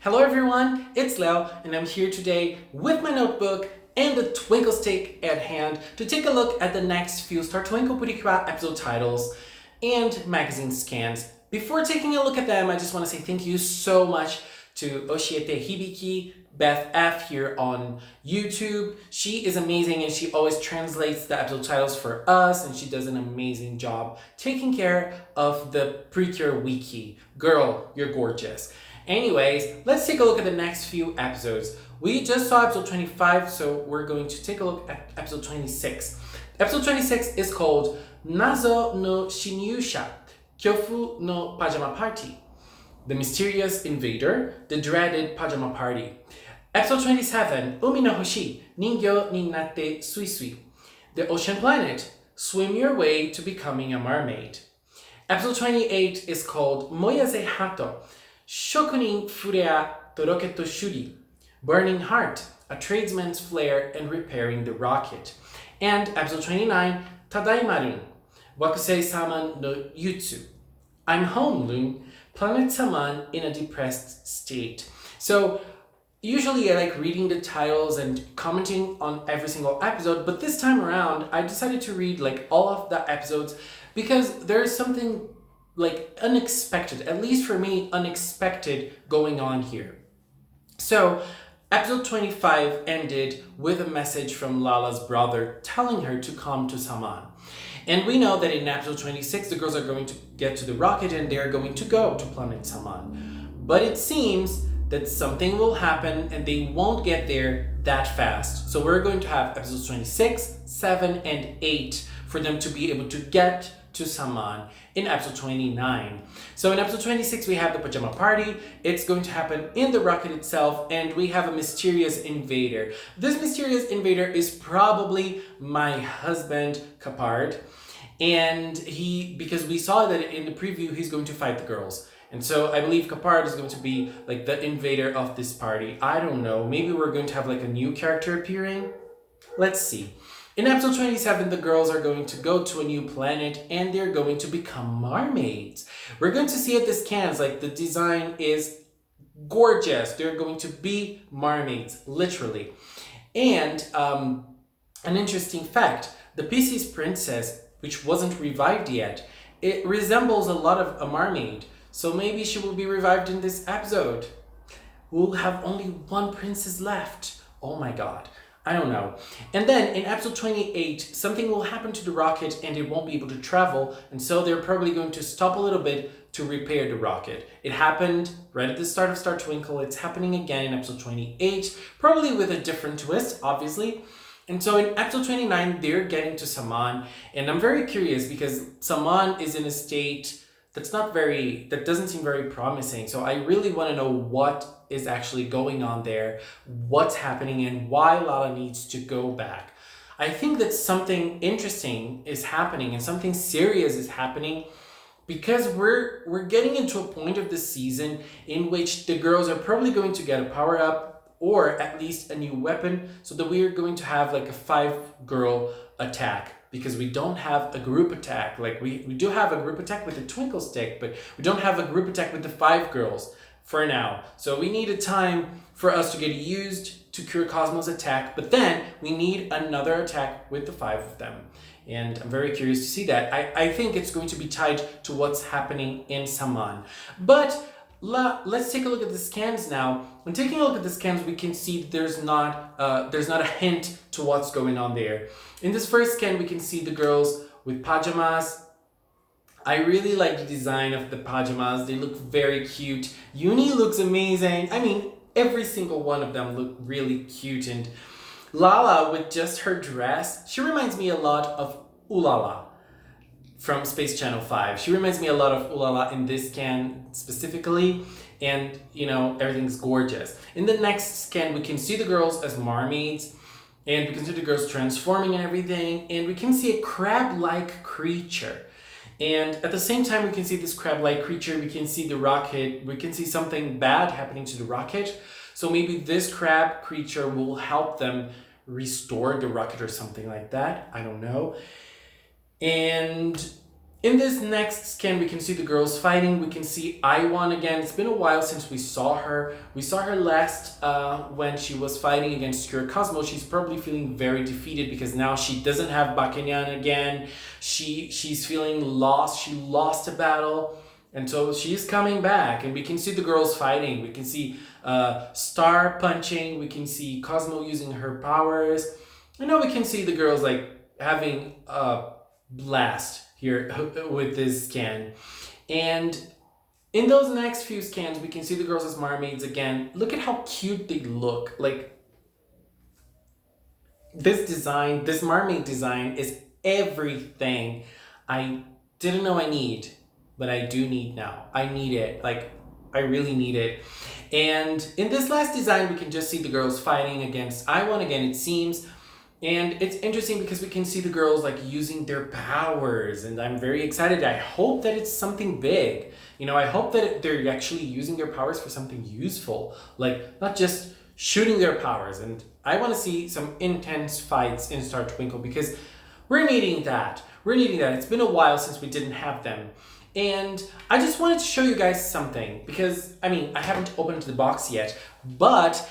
Hello everyone, it's Leo and I'm here today with my notebook and the twinkle stick at hand to take a look at the next few Star Twinkle Precure episode titles and magazine scans. Before taking a look at them, I just want to say thank you so much to Oshiete Hibiki, Beth F here on YouTube. She is amazing and she always translates the episode titles for us and she does an amazing job taking care of the Precure wiki. Girl, you're gorgeous. Anyways, let's take a look at the next few episodes. We just saw episode 25, so we're going to take a look at episode 26. Episode 26 is called Nazo no Shinyusha, Kyofu no Pajama Party. The Mysterious Invader, the Dreaded Pajama Party. Episode 27, Umi no Hoshi, Ningyo ni natte sui sui. The Ocean Planet, Swim Your Way to Becoming a Mermaid. Episode 28 is called Moyaze Hato, Shokunin Furea to Rocket Shuri, Burning Heart, a tradesman's flair and repairing the rocket. And episode 29, Tadaimarun, Wakusei Saman no Yutsu, I'm home, Lun, Planet Saman in a depressed state. So usually I like reading the titles and commenting on every single episode, but this time around I decided to read like all of the episodes because there's something like unexpected, at least for me, unexpected going on here. So episode 25 ended with a message from Lala's brother telling her to come to Saman. And we know that in episode 26, the girls are going to get to the rocket and they're going to go to planet Saman. But it seems that something will happen and they won't get there that fast. So we're going to have episodes 26, 7, and 8 for them to be able to get to Saman in episode 29. So in episode 26, we have the pajama party. It's going to happen in the rocket itself, and we have a mysterious invader. This mysterious invader is probably my husband, Kapard. And because we saw that in the preview, he's going to fight the girls. And so I believe Kapard is going to be like the invader of this party. I don't know. Maybe we're going to have like a new character appearing. Let's see. In episode 27, the girls are going to go to a new planet and they're going to become mermaids. We're going to see at the scans, like the design is gorgeous. They're going to be mermaids, literally. And an interesting fact, the PC's princess, which wasn't revived yet, it resembles a lot of a mermaid. So maybe she will be revived in this episode. We'll have only one princess left. Oh my god. I don't know. And then in episode 28, something will happen to the rocket and it won't be able to travel. And so they're probably going to stop a little bit to repair the rocket. It happened right at the start of Star Twinkle. It's happening again in episode 28, probably with a different twist, obviously. And so in episode 29, they're getting to Saman. And I'm very curious because Saman is in a state that doesn't seem very promising. So I really want to know what is actually going on there, what's happening, and why Lala needs to go back. I think that something interesting is happening and something serious is happening because we're getting into a point of the season in which the girls are probably going to get a power-up or at least a new weapon, so that we are going to have like a 5-girl attack. Because we don't have a group attack. Like we do have a group attack with the twinkle stick, but we don't have a group attack with the 5 girls for now. So we need a time for us to get used to cure Cosmo's attack, but then we need another attack with the 5 of them. And I'm very curious to see that. I think it's going to be tied to what's happening in Saman. But let's take a look at the scans now. When taking a look at the scans, we can see that there's not a hint to what's going on there. In this first scan, we can see the girls with pajamas. I really like the design of the pajamas. They look very cute. Uni looks amazing. I mean, every single one of them look really cute. And Lala with just her dress, she reminds me a lot of Ulala from Space Channel 5. She reminds me a lot of Ulala in this scan specifically, and you know, everything's gorgeous. In the next scan, we can see the girls as mermaids, and we can see the girls transforming and everything, and we can see a crab-like creature. And at the same time we can see this crab-like creature, we can see the rocket, we can see something bad happening to the rocket. So maybe this crab creature will help them restore the rocket or something like that. I don't know. And In this next scan, we can see the girls fighting. We can see Iwan again. It's been a while since we saw her. We saw her last when she was fighting against Cure Cosmo. She's probably feeling very defeated because now she doesn't have Bakenyan again. She's feeling lost. She lost a battle. And so she's coming back. And we can see the girls fighting. We can see Star punching. We can see Cosmo using her powers. And now we can see the girls like having a blast here with this scan. And in those next few scans, we can see the girls as mermaids again. Look at how cute they look. Like, this design, this mermaid design is everything I didn't know I need, but I do need now. I need it. Like, I really need it. And in this last design, we can just see the girls fighting against Iwan again, it seems. And it's interesting because we can see the girls like using their powers, and I'm very excited. I hope that it's something big. You know, I hope that they're actually using their powers for something useful, like not just shooting their powers. And I want to see some intense fights in Star Twinkle because we're needing that. We're needing that. It's been a while since we didn't have them. And I just wanted to show you guys something because, I mean, I haven't opened the box yet, but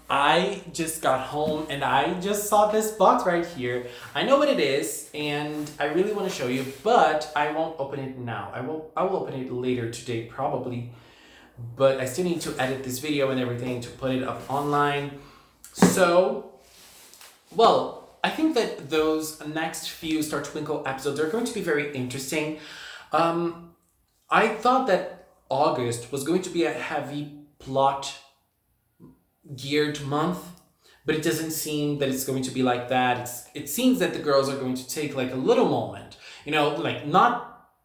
I just got home and I just saw this box right here. I know what it is and I really want to show you, but I won't open it now. I will open it later today probably, but I still need to edit this video and everything to put it up online. So, well, I think that those next few Star Twinkle episodes are going to be very interesting. I thought that August was going to be a heavy plot geared month, but it doesn't seem that it's going to be like that. It seems that the girls are going to take like a little moment, you know, like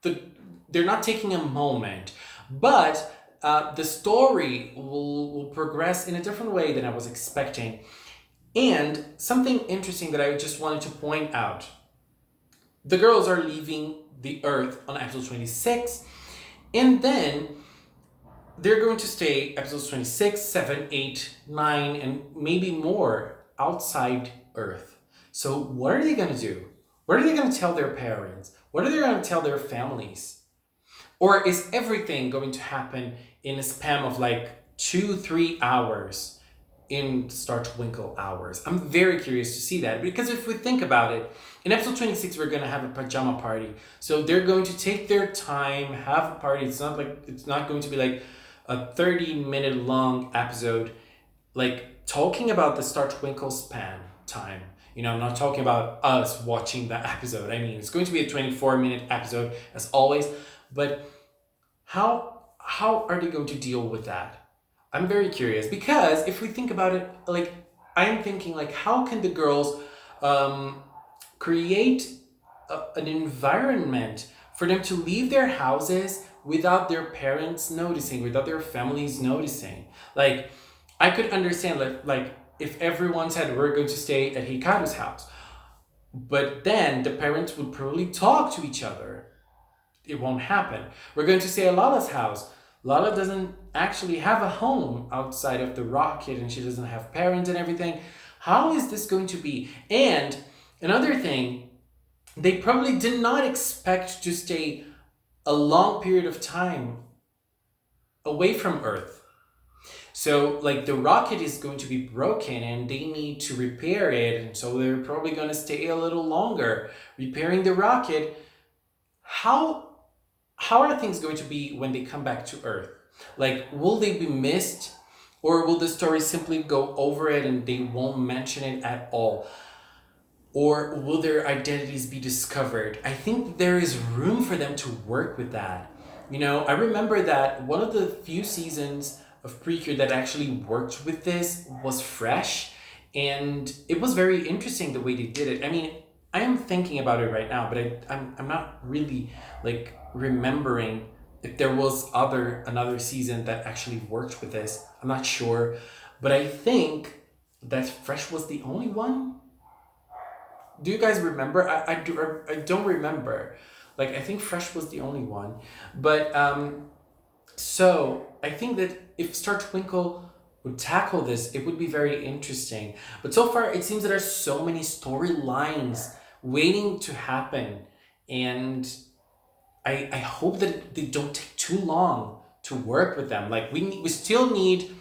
they're not taking a moment, but the story will progress in a different way than I was expecting. And something interesting that I just wanted to point out, the girls are leaving the Earth on episode 26, and then they're going to stay episodes 26, 7, 8, 9, and maybe more outside Earth. So what are they going to do? What are they going to tell their parents? What are they going to tell their families? Or is everything going to happen in a span of like 2-3 hours in Star Twinkle hours? I'm very curious to see that, because if we think about it, in episode 26, we're going to have a pajama party. So they're going to take their time, have a party. It's not going to be like a 30-minute long episode, like talking about the Star Twinkle span time. You know, I'm not talking about us watching that episode. I mean, it's going to be a 24-minute episode as always, but how are they going to deal with that? I'm very curious, because if we think about it, like, I'm thinking like, how can the girls create an environment for them to leave their houses without their parents noticing, without their families noticing? Like, I could understand like if everyone said we're going to stay at Hikaru's house, but then the parents would probably talk to each other. It won't happen. We're going to stay at Lala's house. Lala doesn't actually have a home outside of the rocket, and she doesn't have parents and everything. How is this going to be? And another thing, they probably did not expect to stay a long period of time away from Earth. So like the rocket is going to be broken and they need to repair it. And so they're probably going to stay a little longer repairing the rocket. How are things going to be when they come back to Earth? Like, will they be missed, or will the story simply go over it and they won't mention it at all? Or will their identities be discovered? I think there is room for them to work with that. You know, I remember that one of the few seasons of Precure that actually worked with this was Fresh, and it was very interesting the way they did it. I mean, I am thinking about it right now, but I'm not really like remembering if there was another season that actually worked with this. I'm not sure, but I think that Fresh was the only one. Do you guys remember? I don't remember. Like, I think Fresh was the only one. But so I think that if Star Twinkle would tackle this, it would be very interesting. But so far, it seems that there are so many storylines waiting to happen, and I hope that they don't take too long to work with them. Like we still need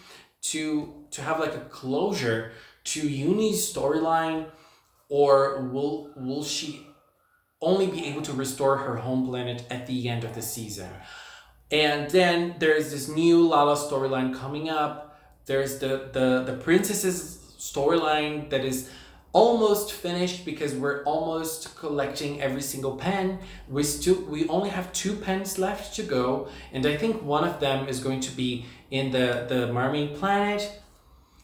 to have like a closure to Uni's storyline, or will she only be able to restore her home planet at the end of the season? And then there's this new Lala storyline coming up. There's the princess's storyline that is almost finished because we're almost collecting every single pen. We only have 2 pens left to go, and I think one of them is going to be in the mermaid planet.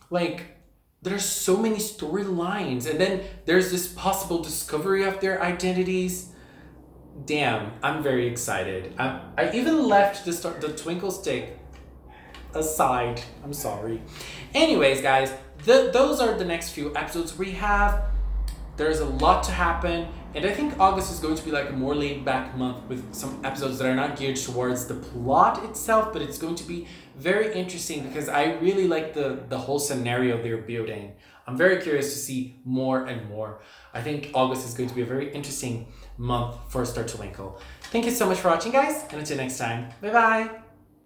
Like, there's so many storylines, and then there's this possible discovery of their identities. Damn, I'm very excited. I even left the twinkle stick aside. I'm sorry. Anyways, guys, those are the next few episodes we have. There's a lot to happen, and I think August is going to be like a more laid back month with some episodes that are not geared towards the plot itself, but it's going to be very interesting because I really like the whole scenario they're building. I'm very curious to see more and more. I think August is going to be a very interesting month for Star Twinkle. Thank you so much for watching, guys, and until next time, bye bye.